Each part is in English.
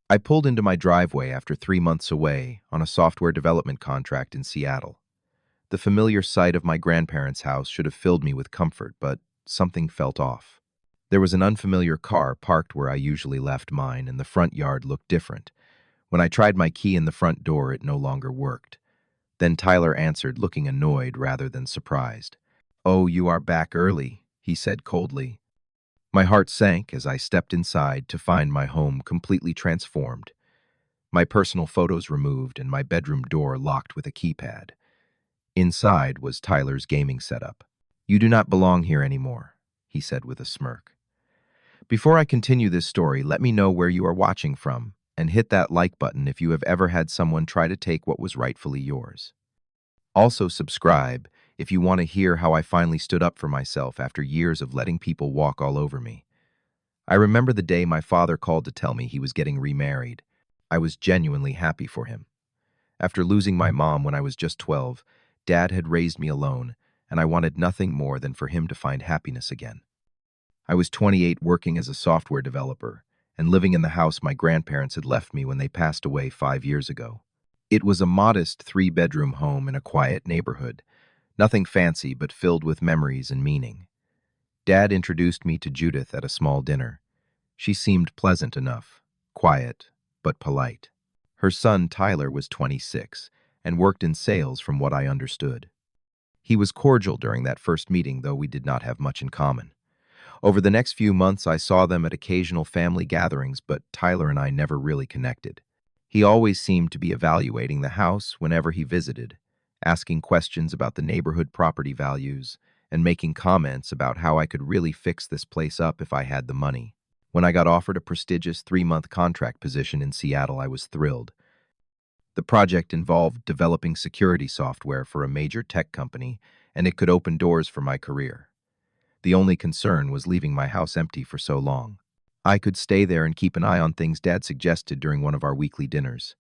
I pulled into my driveway after 3 months away on a software development contract in Seattle. The familiar sight of my grandparents' house should have filled me with comfort, but something felt off. There was an unfamiliar car parked where I usually left mine, and the front yard looked different. When I tried my key in the front door, it no longer worked. Then Tyler answered, looking annoyed rather than surprised. "Oh, you are back early," he said coldly. My heart sank as I stepped inside to find my home completely transformed. My personal photos removed and my bedroom door locked with a keypad. Inside was Tyler's gaming setup. "You do not belong here anymore," he said with a smirk. Before I continue this story, let me know where you are watching from, and hit that like button if you have ever had someone try to take what was rightfully yours. Also subscribe if you want to hear how I finally stood up for myself after years of letting people walk all over me. I remember the day my father called to tell me he was getting remarried. I was genuinely happy for him. After losing my mom when I was just 12, Dad had raised me alone, and I wanted nothing more than for him to find happiness again. I was 28 working as a software developer and living in the house my grandparents had left me when they passed away 5 years ago. It was a modest 3-bedroom home in a quiet neighborhood, nothing fancy but filled with memories and meaning. Dad introduced me to Judith at a small dinner. She seemed pleasant enough, quiet, but polite. Her son, Tyler, was 26 and worked in sales from what I understood. He was cordial during that first meeting, though we did not have much in common. Over the next few months, I saw them at occasional family gatherings, but Tyler and I never really connected. He always seemed to be evaluating the house whenever he visited, asking questions about the neighborhood property values, and making comments about how I could really fix this place up if I had the money. When I got offered a prestigious 3-month contract position in Seattle, I was thrilled. The project involved developing security software for a major tech company, and it could open doors for my career. The only concern was leaving my house empty for so long. I could stay there and keep an eye on things Dad suggested during one of our weekly dinners.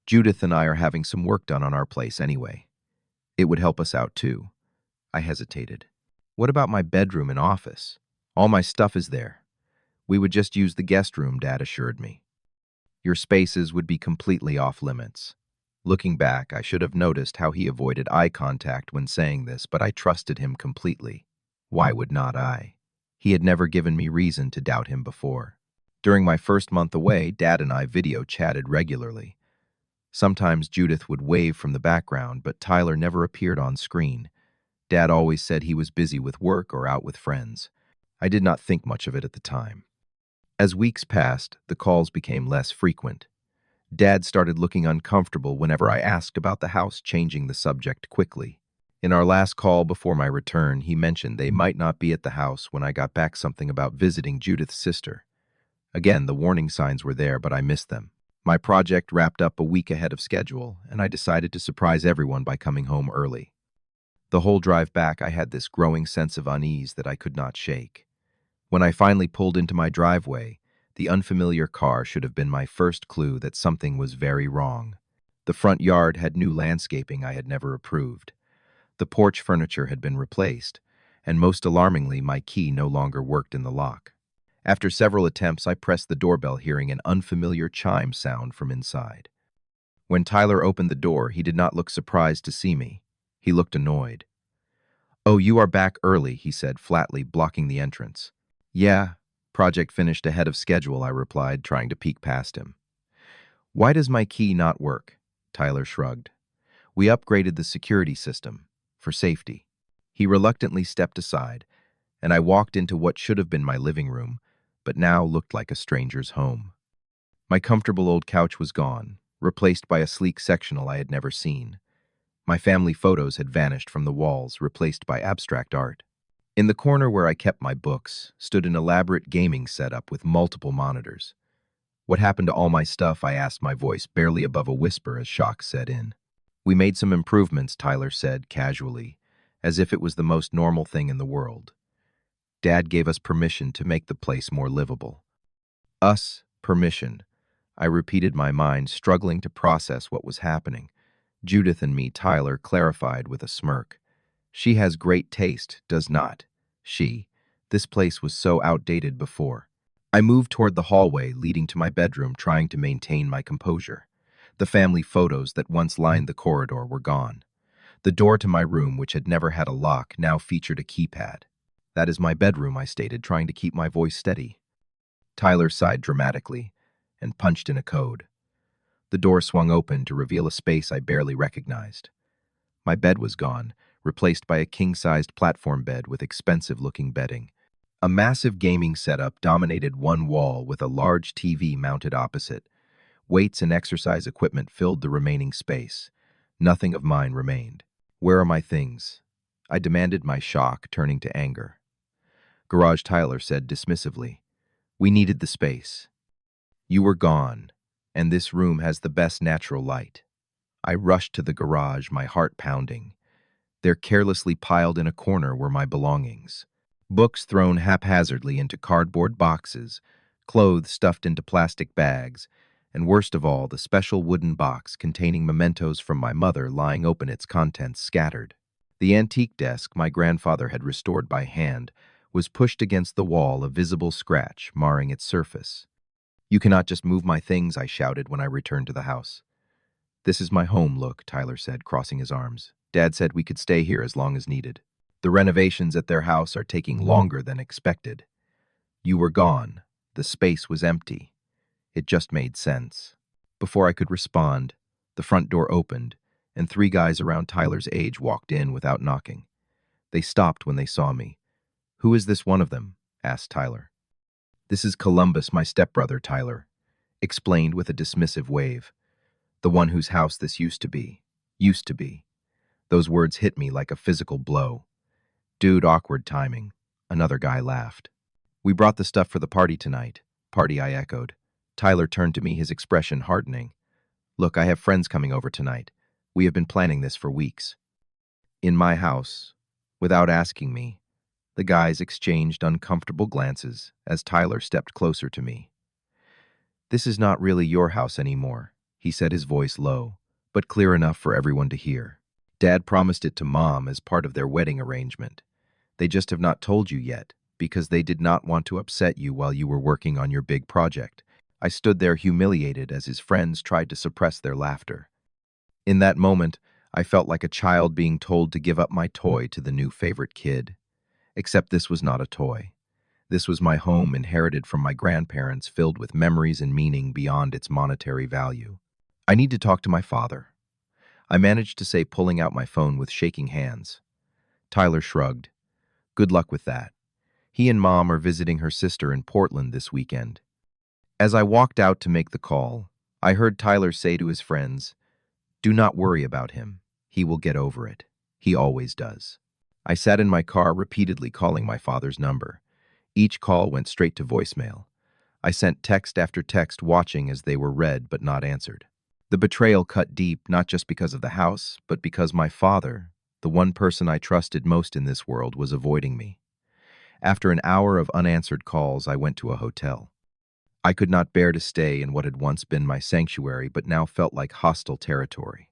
Judith and I are having some work done on our place anyway. It would help us out too. I hesitated. "What about my bedroom and office? All my stuff is there." "We would just use the guest room," Dad assured me. "Your spaces would be completely off limits." Looking back, I should have noticed how he avoided eye contact when saying this, but I trusted him completely. Why would not I? He had never given me reason to doubt him before. During my first month away, Dad and I video chatted regularly. Sometimes Judith would wave from the background, but Tyler never appeared on screen. Dad always said he was busy with work or out with friends. I did not think much of it at the time. As weeks passed, the calls became less frequent. Dad started looking uncomfortable whenever I asked about the house, changing the subject quickly. In our last call before my return, he mentioned they might not be at the house when I got back, something about visiting Judith's sister. Again, the warning signs were there, but I missed them. My project wrapped up a week ahead of schedule, and I decided to surprise everyone by coming home early. The whole drive back, I had this growing sense of unease that I could not shake. When I finally pulled into my driveway, the unfamiliar car should have been my first clue that something was very wrong. The front yard had new landscaping I had never approved. The porch furniture had been replaced, and most alarmingly, my key no longer worked in the lock. After several attempts, I pressed the doorbell, hearing an unfamiliar chime sound from inside. When Tyler opened the door, he did not look surprised to see me. He looked annoyed. "Oh, you are back early," he said flatly, blocking the entrance. "Yeah, project finished ahead of schedule," I replied, trying to peek past him. "Why does my key not work?" Tyler shrugged. "We upgraded the security system for safety." He reluctantly stepped aside, and I walked into what should have been my living room, but now looked like a stranger's home. My comfortable old couch was gone, replaced by a sleek sectional I had never seen. My family photos had vanished from the walls, replaced by abstract art. In the corner where I kept my books stood an elaborate gaming setup with multiple monitors. "What happened to all my stuff?" I asked, my voice barely above a whisper as shock set in. "We made some improvements," Tyler said casually, as if it was the most normal thing in the world. "Dad gave us permission to make the place more livable." Us, permission. I repeated, my mind struggling to process what was happening. "Judith and me," Tyler clarified with a smirk. "She has great taste, does not she? This place was so outdated before." I moved toward the hallway leading to my bedroom, trying to maintain my composure. The family photos that once lined the corridor were gone. The door to my room, which had never had a lock, now featured a keypad. "That is my bedroom," I stated, trying to keep my voice steady. Tyler sighed dramatically and punched in a code. The door swung open to reveal a space I barely recognized. My bed was gone, replaced by a king-sized platform bed with expensive-looking bedding. A massive gaming setup dominated one wall with a large TV mounted opposite. Weights and exercise equipment filled the remaining space. Nothing of mine remained. "Where are my things?" I demanded, my shock turning to anger. Garage Tyler said dismissively, "We needed the space. You were gone, and this room has the best natural light." I rushed to the garage, my heart pounding. There, carelessly piled in a corner, were my belongings. Books thrown haphazardly into cardboard boxes, clothes stuffed into plastic bags, and worst of all, the special wooden box containing mementos from my mother lying open, its contents scattered. The antique desk my grandfather had restored by hand was pushed against the wall, a visible scratch marring its surface. "You cannot just move my things," I shouted when I returned to the house. "This is my home, look," Tyler said, crossing his arms. "Dad said we could stay here as long as needed. The renovations at their house are taking longer than expected. You were gone. The space was empty. It just made sense." Before I could respond, the front door opened, and three guys around Tyler's age walked in without knocking. They stopped when they saw me. "Who is this one of them?" asked Tyler. "This is Columbus, my stepbrother," Tyler explained with a dismissive wave. "The one whose house this used to be." Used to be. Those words hit me like a physical blow. "Dude, awkward timing." Another guy laughed. "We brought the stuff for the party tonight." "Party," I echoed. Tyler turned to me, his expression hardening. "Look, I have friends coming over tonight. We have been planning this for weeks." In my house, without asking me, the guys exchanged uncomfortable glances as Tyler stepped closer to me. "This is not really your house anymore," he said, his voice low, but clear enough for everyone to hear. "Dad promised it to Mom as part of their wedding arrangement. They just have not told you yet, because they did not want to upset you while you were working on your big project." I stood there humiliated as his friends tried to suppress their laughter. In that moment, I felt like a child being told to give up my toy to the new favorite kid. Except this was not a toy. This was my home, inherited from my grandparents, filled with memories and meaning beyond its monetary value. "I need to talk to my father," I managed to say, pulling out my phone with shaking hands. Tyler shrugged. "Good luck with that. He and Mom are visiting her sister in Portland this weekend." As I walked out to make the call, I heard Tyler say to his friends, "Do not worry about him. He will get over it. He always does." I sat in my car, repeatedly calling my father's number. Each call went straight to voicemail. I sent text after text, watching as they were read but not answered. The betrayal cut deep, not just because of the house, but because my father, the one person I trusted most in this world, was avoiding me. After an hour of unanswered calls, I went to a hotel. I could not bear to stay in what had once been my sanctuary but now felt like hostile territory.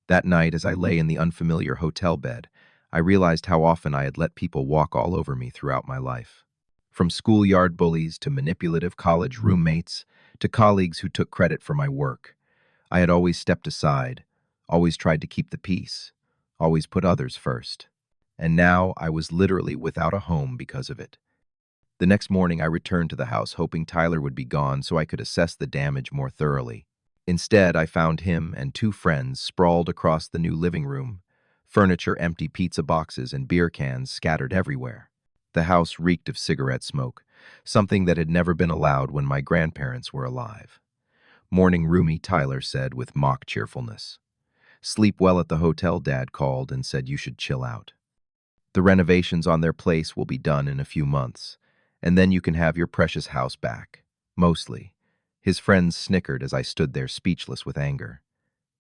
That night, as I lay in the unfamiliar hotel bed, I realized how often I had let people walk all over me throughout my life. From schoolyard bullies to manipulative college roommates to colleagues who took credit for my work, I had always stepped aside, always tried to keep the peace, always put others first. And now I was literally without a home because of it. The next morning, I returned to the house, hoping Tyler would be gone so I could assess the damage more thoroughly. Instead, I found him and two friends sprawled across the new living room, furniture, empty pizza boxes, and beer cans scattered everywhere. The house reeked of cigarette smoke, something that had never been allowed when my grandparents were alive. "Morning, roomie," Tyler said with mock cheerfulness. "Sleep well at the hotel," Dad called and said you should chill out. "The renovations on their place will be done in a few months, and then you can have your precious house back. Mostly." His friends snickered as I stood there speechless with anger.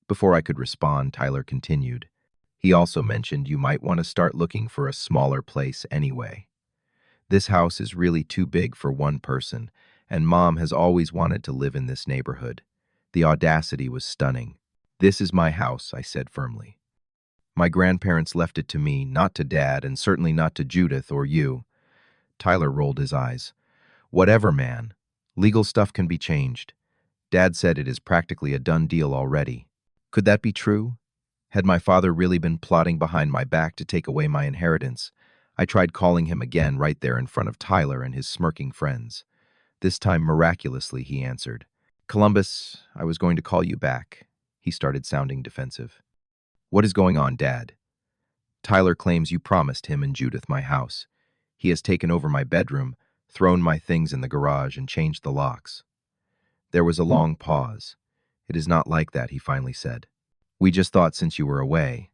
Before I could respond, Tyler continued. "He also mentioned you might want to start looking for a smaller place anyway. This house is really too big for one person, and Mom has always wanted to live in this neighborhood." The audacity was stunning. "This is my house," I said firmly. "My grandparents left it to me, not to Dad, and certainly not to Judith or you." Tyler rolled his eyes. Whatever, man. Legal stuff can be changed. Dad said it is practically a done deal already. Could that be true? Had my father really been plotting behind my back to take away my inheritance? I tried calling him again right there in front of Tyler and his smirking friends. This time, miraculously, he answered. Columbus, I was going to call you back. He started sounding defensive. What is going on, Dad? Tyler claims you promised him and Judith my house. He has taken over my bedroom, thrown my things in the garage, and changed the locks. There was a long pause. It is not like that, he finally said. We just thought since you were away.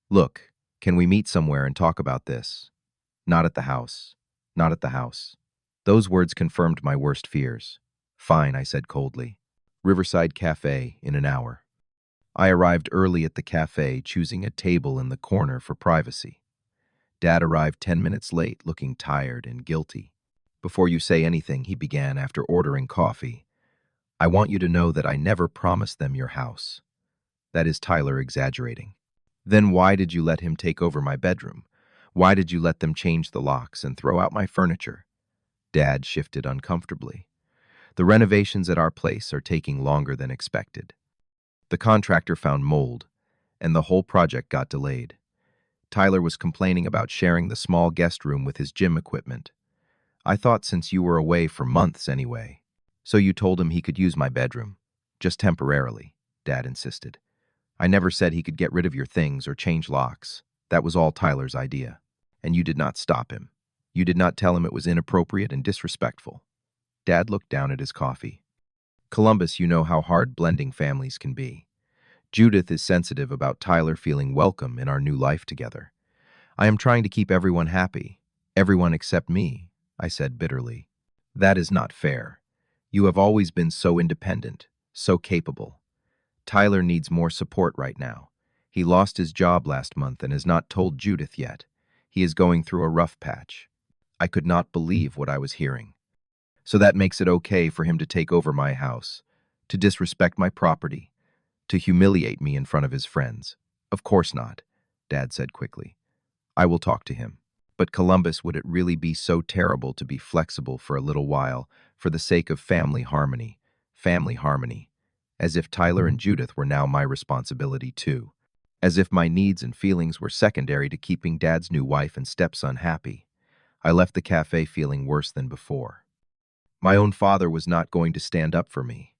Look, can we meet somewhere and talk about this? Not at the house. Not at the house. Those words confirmed my worst fears. Fine, I said coldly. Riverside Cafe in an hour. I arrived early at the cafe, choosing a table in the corner for privacy. Dad arrived 10 minutes late, looking tired and guilty. Before you say anything, he began after ordering coffee. I want you to know that I never promised them your house. That is Tyler exaggerating. Then why did you let him take over my bedroom? Why did you let them change the locks and throw out my furniture? Dad shifted uncomfortably. The renovations at our place are taking longer than expected. The contractor found mold, and the whole project got delayed. Tyler was complaining about sharing the small guest room with his gym equipment. I thought since you were away for months anyway. So you told him he could use my bedroom. Just temporarily, Dad insisted. I never said he could get rid of your things or change locks. That was all Tyler's idea. And you did not stop him. You did not tell him it was inappropriate and disrespectful. Dad looked down at his coffee. Columbus, you know how hard blending families can be. Judith is sensitive about Tyler feeling welcome in our new life together. I am trying to keep everyone happy. Everyone except me, I said bitterly. That is not fair. You have always been so independent, so capable. Tyler needs more support right now. He lost his job last month and has not told Judith yet. He is going through a rough patch. I could not believe what I was hearing. So that makes it okay for him to take over my house, to disrespect my property, to humiliate me in front of his friends. Of course not, Dad said quickly. I will talk to him. But Columbus, would it really be so terrible to be flexible for a little while for the sake of family harmony? Family harmony. As if Tyler and Judith were now my responsibility too. As if my needs and feelings were secondary to keeping Dad's new wife and stepson happy. I left the cafe feeling worse than before. My own father was not going to stand up for me.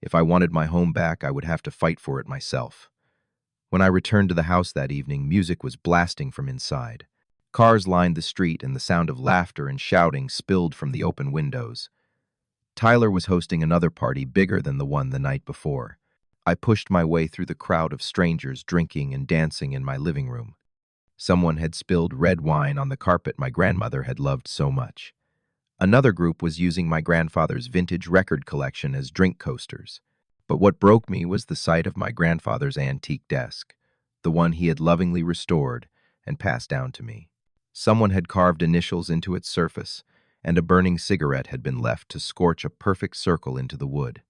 If I wanted my home back, I would have to fight for it myself. When I returned to the house that evening, music was blasting from inside. Cars lined the street and the sound of laughter and shouting spilled from the open windows. Tyler was hosting another party bigger than the one the night before. I pushed my way through the crowd of strangers drinking and dancing in my living room. Someone had spilled red wine on the carpet my grandmother had loved so much. Another group was using my grandfather's vintage record collection as drink coasters. But what broke me was the sight of my grandfather's antique desk, the one he had lovingly restored and passed down to me. Someone had carved initials into its surface, and a burning cigarette had been left to scorch a perfect circle into the wood.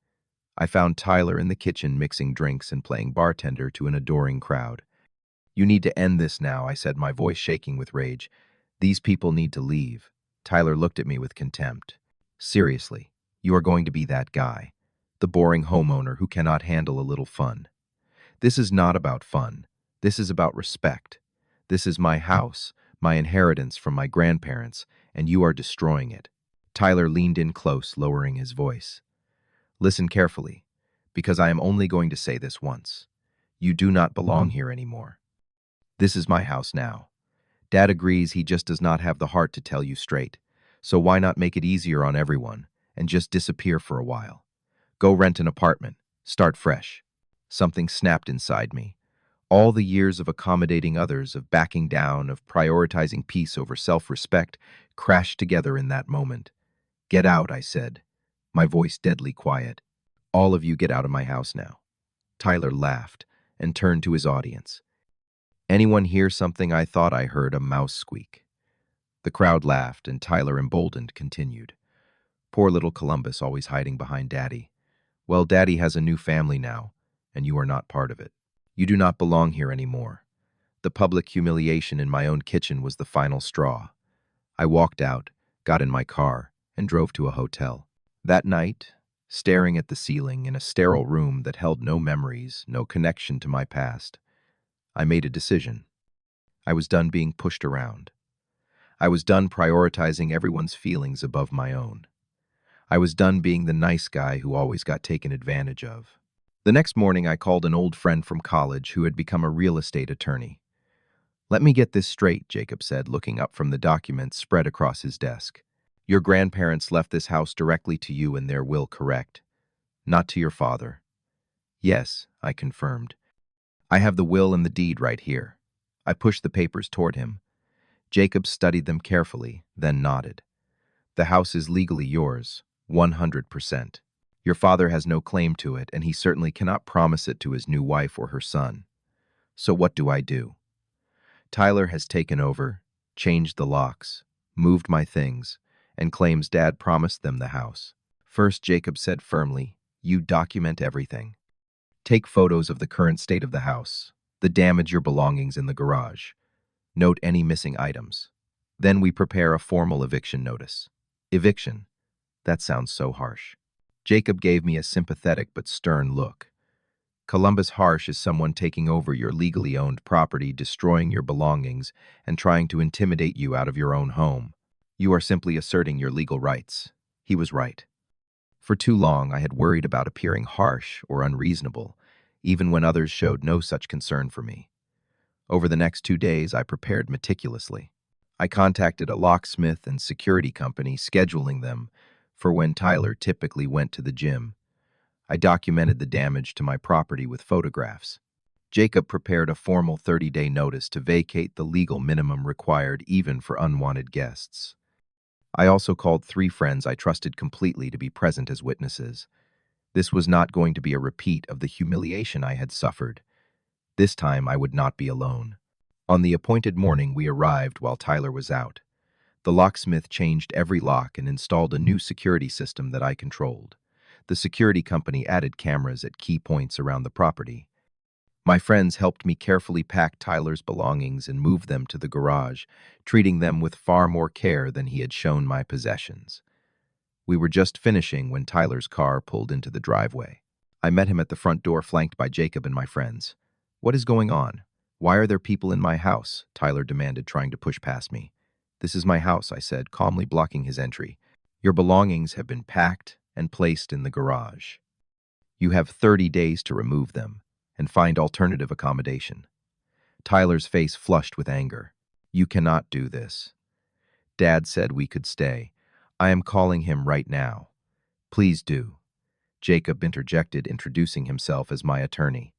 I found Tyler in the kitchen mixing drinks and playing bartender to an adoring crowd. You need to end this now, I said, my voice shaking with rage. These people need to leave. Tyler looked at me with contempt. Seriously, you are going to be that guy, the boring homeowner who cannot handle a little fun. This is not about fun. This is about respect. This is my house, my inheritance from my grandparents, and you are destroying it. Tyler leaned in close, lowering his voice. Listen carefully, because I am only going to say this once. You do not belong here anymore. This is my house now. Dad agrees, he just does not have the heart to tell you straight. So why not make it easier on everyone and just disappear for a while? Go rent an apartment. Start fresh. Something snapped inside me. All the years of accommodating others, of backing down, of prioritizing peace over self-respect, crashed together in that moment. Get out, I said, my voice deadly quiet. All of you get out of my house now. Tyler laughed and turned to his audience. Anyone hear something? I thought I heard a mouse squeak. The crowd laughed, and Tyler, emboldened, continued. Poor little Columbus, always hiding behind Daddy. Well, Daddy has a new family now, and you are not part of it. You do not belong here anymore. The public humiliation in my own kitchen was the final straw. I walked out, got in my car, and drove to a hotel. That night, staring at the ceiling in a sterile room that held no memories, no connection to my past, I made a decision. I was done being pushed around. I was done prioritizing everyone's feelings above my own. I was done being the nice guy who always got taken advantage of. The next morning, I called an old friend from college who had become a real estate attorney. "Let me get this straight," Jacob said, looking up from the documents spread across his desk. "Your grandparents left this house directly to you in their will, correct? Not to your father." "Yes," I confirmed. "I have the will and the deed right here." I pushed the papers toward him. Jacob studied them carefully, then nodded. "The house is legally yours, 100%. Your father has no claim to it, and he certainly cannot promise it to his new wife or her son. So what do I do?" "Tyler has taken over, changed the locks, moved my things, and claims Dad promised them the house." "First," Jacob said firmly, "you document everything. Take photos of the current state of the house, the damage your belongings in the garage. Note any missing items. Then we prepare a formal eviction notice." "Eviction? That sounds so harsh." Jacob gave me a sympathetic but stern look. "Columbus harsh is someone taking over your legally owned property, destroying your belongings, and trying to intimidate you out of your own home. You are simply asserting your legal rights." He was right. For too long, I had worried about appearing harsh or unreasonable, even when others showed no such concern for me. Over the next 2 days, I prepared meticulously. I contacted a locksmith and security company, scheduling them for when Tyler typically went to the gym. I documented the damage to my property with photographs. Jacob prepared a formal 30-day notice to vacate the legal minimum required even for unwanted guests. I also called 3 friends I trusted completely to be present as witnesses. This was not going to be a repeat of the humiliation I had suffered. This time I would not be alone. On the appointed morning, we arrived while Tyler was out. The locksmith changed every lock and installed a new security system that I controlled. The security company added cameras at key points around the property. My friends helped me carefully pack Tyler's belongings and move them to the garage, treating them with far more care than he had shown my possessions. We were just finishing when Tyler's car pulled into the driveway. I met him at the front door, flanked by Jacob and my friends. "What is going on? Why are there people in my house?" Tyler demanded, trying to push past me. "This is my house," I said, calmly blocking his entry. "Your belongings have been packed and placed in the garage. You have 30 days to remove them and find alternative accommodation." Tyler's face flushed with anger. "You cannot do this. Dad said we could stay. I am calling him right now." "Please do," Jacob interjected, introducing himself as my attorney.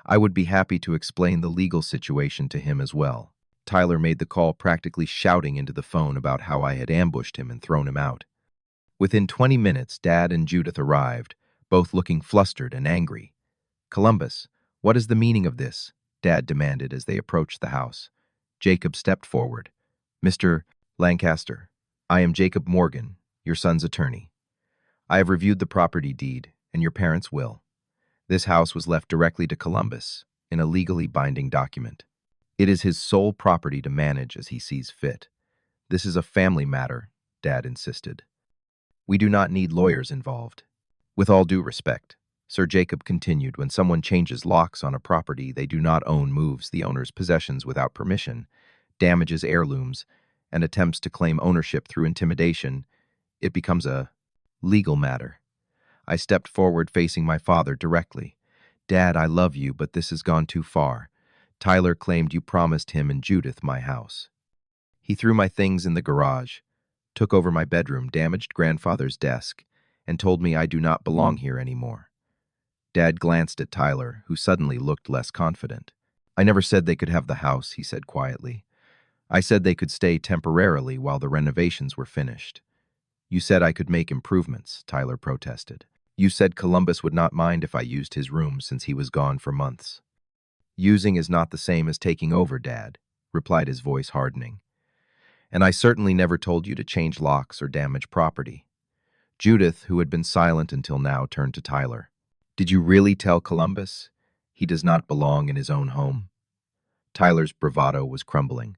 I would be happy to explain the legal situation to him as well. Tyler made the call, practically shouting into the phone about how I had ambushed him and thrown him out. Within 20 minutes, Dad and Judith arrived, both looking flustered and angry. "Columbus, what is the meaning of this?" Dad demanded as they approached the house. Jacob stepped forward. "Mr. Lancaster, I am Jacob Morgan, your son's attorney. I have reviewed the property deed and your parents' will. This house was left directly to Columbus in a legally binding document. It is his sole property to manage as he sees fit. This is a family matter," Dad insisted. "We do not need lawyers involved." "With all due respect," Sir Jacob continued, "when someone changes locks on a property they do not own, moves the owner's possessions without permission, damages heirlooms, and attempts to claim ownership through intimidation, it becomes a legal matter." I stepped forward, facing my father directly. "Dad, I love you, but this has gone too far. Tyler claimed you promised him and Judith my house. He threw my things in the garage, took over my bedroom, damaged grandfather's desk, and told me I do not belong here anymore." Dad glanced at Tyler, who suddenly looked less confident. "I never said they could have the house," he said quietly. "I said they could stay temporarily while the renovations were finished." "You said I could make improvements," Tyler protested. "You said Columbus would not mind if I used his room since he was gone for months." "Using is not the same as taking over, Dad," replied his voice hardening. "And I certainly never told you to change locks or damage property." Judith, who had been silent until now, turned to Tyler. "Did you really tell Columbus he does not belong in his own home?" Tyler's bravado was crumbling.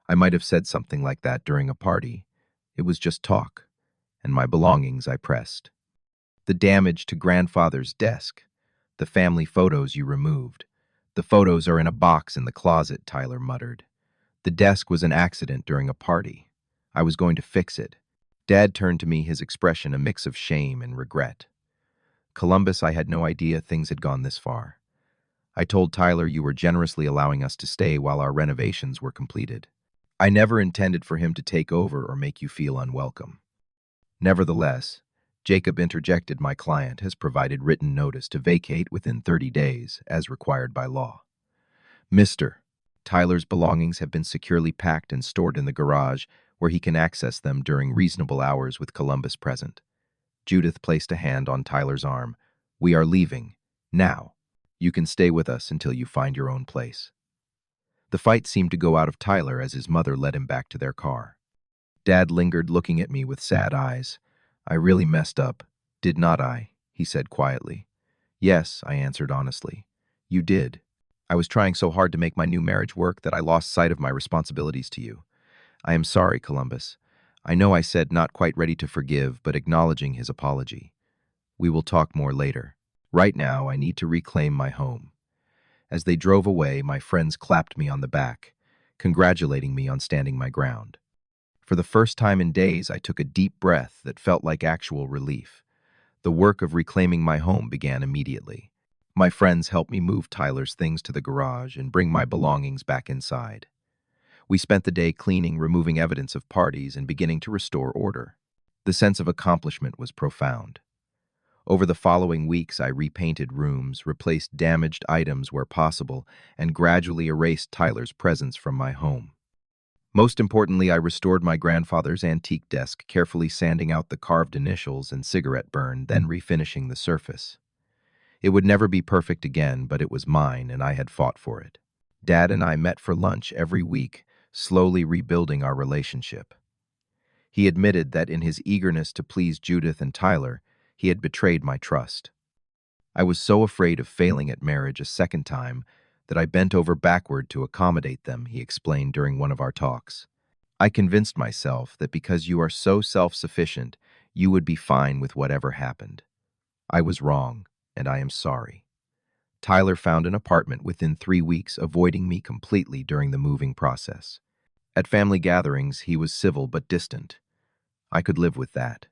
"I might have said something like that during a party. It was just talk. and my belongings I pressed. The damage to grandfather's desk. The family photos you removed. The photos are in a box in the closet, Tyler muttered. The desk was an accident during a party. I was going to fix it. Dad turned to me, his expression a mix of shame and regret. Columbus, I had no idea things had gone this far. I told Tyler you were generously allowing us to stay while our renovations were completed. I never intended for him to take over or make you feel unwelcome. Nevertheless, Jacob interjected, my client has provided written notice to vacate within 30 days, as required by law. Mr. Tyler's belongings have been securely packed and stored in the garage, where he can access them during reasonable hours with Columbus present. Judith placed a hand on Tyler's arm. We are leaving. Now. You can stay with us until you find your own place. The fight seemed to go out of Tyler as his mother led him back to their car. Dad lingered, looking at me with sad eyes. I really messed up, did not I? He said quietly. Yes, I answered honestly. You did. I was trying so hard to make my new marriage work that I lost sight of my responsibilities to you. I am sorry, Columbus. I know I said not quite ready to forgive, but acknowledging his apology. We will talk more later. Right now, I need to reclaim my home. As they drove away, my friends clapped me on the back, congratulating me on standing my ground. For the first time in days, I took a deep breath that felt like actual relief. The work of reclaiming my home began immediately. My friends helped me move Tyler's things to the garage and bring my belongings back inside. We spent the day cleaning, removing evidence of parties, and beginning to restore order. The sense of accomplishment was profound. Over the following weeks, I repainted rooms, replaced damaged items where possible, and gradually erased Tyler's presence from my home. Most importantly, I restored my grandfather's antique desk, carefully sanding out the carved initials and cigarette burn, then refinishing the surface. It would never be perfect again, but it was mine, and I had fought for it. Dad and I met for lunch every week, slowly rebuilding our relationship. He admitted that in his eagerness to please Judith and Tyler, he had betrayed my trust. I was so afraid of failing at marriage a second time that I bent over backward to accommodate them, he explained during one of our talks. I convinced myself that because you are so self-sufficient, you would be fine with whatever happened. I was wrong, and I am sorry. Tyler found an apartment within 3 weeks, avoiding me completely during the moving process. At family gatherings, he was civil but distant. I could live with that.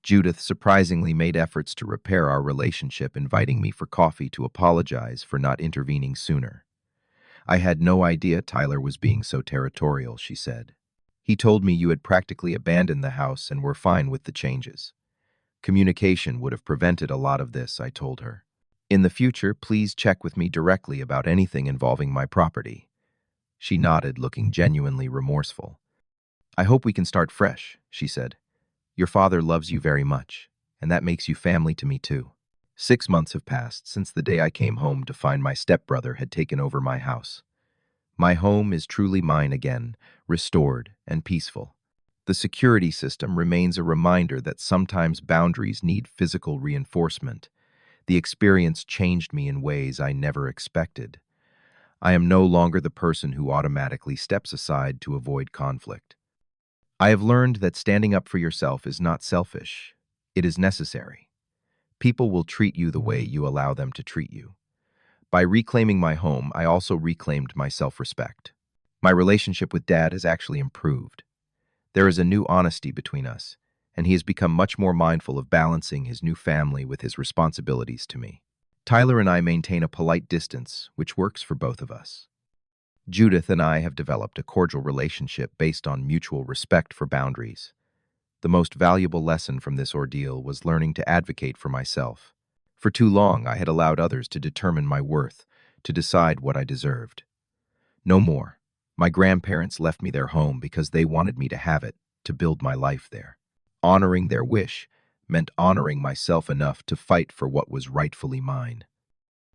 Judith surprisingly made efforts to repair our relationship, inviting me for coffee to apologize for not intervening sooner. I had no idea Tyler was being so territorial, she said. He told me you had practically abandoned the house and were fine with the changes. Communication would have prevented a lot of this, I told her. In the future, please check with me directly about anything involving my property. She nodded, looking genuinely remorseful. I hope we can start fresh, she said. Your father loves you very much, and that makes you family to me too. 6 months have passed since the day I came home to find my stepbrother had taken over my house. My home is truly mine again, restored and peaceful. The security system remains a reminder that sometimes boundaries need physical reinforcement. The experience changed me in ways I never expected. I am no longer the person who automatically steps aside to avoid conflict. I have learned that standing up for yourself is not selfish. It is necessary. People will treat you the way you allow them to treat you. By reclaiming my home, I also reclaimed my self-respect. My relationship with Dad has actually improved. There is a new honesty between us, and he has become much more mindful of balancing his new family with his responsibilities to me. Tyler and I maintain a polite distance, which works for both of us. Judith and I have developed a cordial relationship based on mutual respect for boundaries. The most valuable lesson from this ordeal was learning to advocate for myself. For too long, I had allowed others to determine my worth, to decide what I deserved. No more. My grandparents left me their home because they wanted me to have it, to build my life there. Honoring their wish meant honoring myself enough to fight for what was rightfully mine.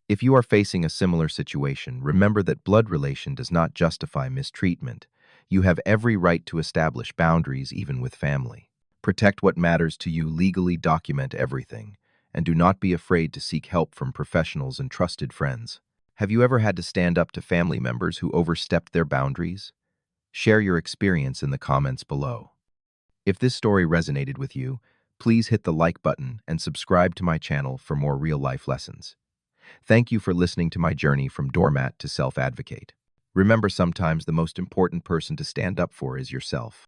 If you are facing a similar situation, remember that blood relation does not justify mistreatment. You have every right to establish boundaries even with family. Protect what matters to you legally, document everything, and do not be afraid to seek help from professionals and trusted friends. Have you ever had to stand up to family members who overstepped their boundaries? Share your experience in the comments below. If this story resonated with you, please hit the like button and subscribe to my channel for more real-life lessons. Thank you for listening to my journey from doormat to self-advocate. Remember, sometimes the most important person to stand up for is yourself.